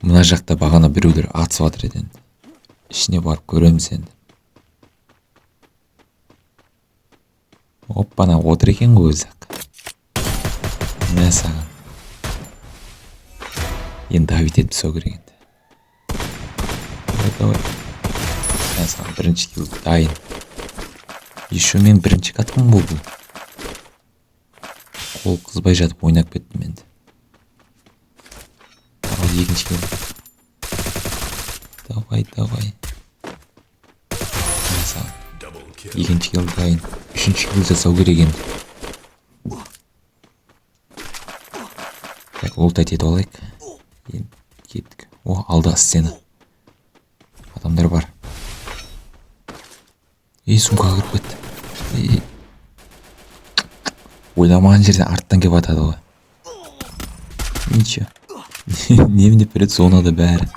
Мына жақта бағана біреулер атысып жатыр екен. Ішіне барып көреміз енді. Оппана, отыр екен ғой өзі ақ. Мә саған. Енді давить етіп түсу керек енді. Давай. Мә саған бірінші килл дайын. Еще мен бірінші каткам болды. Қол қызбай жатып ойнап кеттім енді. Давай екінші килл. Давай. Мә саған. Екінші килл дайын. Үшінші килл жасау керек енді. Так, ултать етіп алайық. Кеттік. О, алда сцена. Адамдар бар. Сумқаға кіріп кетті. Ойламаған жерден арттан кеп атады ғой. Ничего. Немде перед зонада бәрі.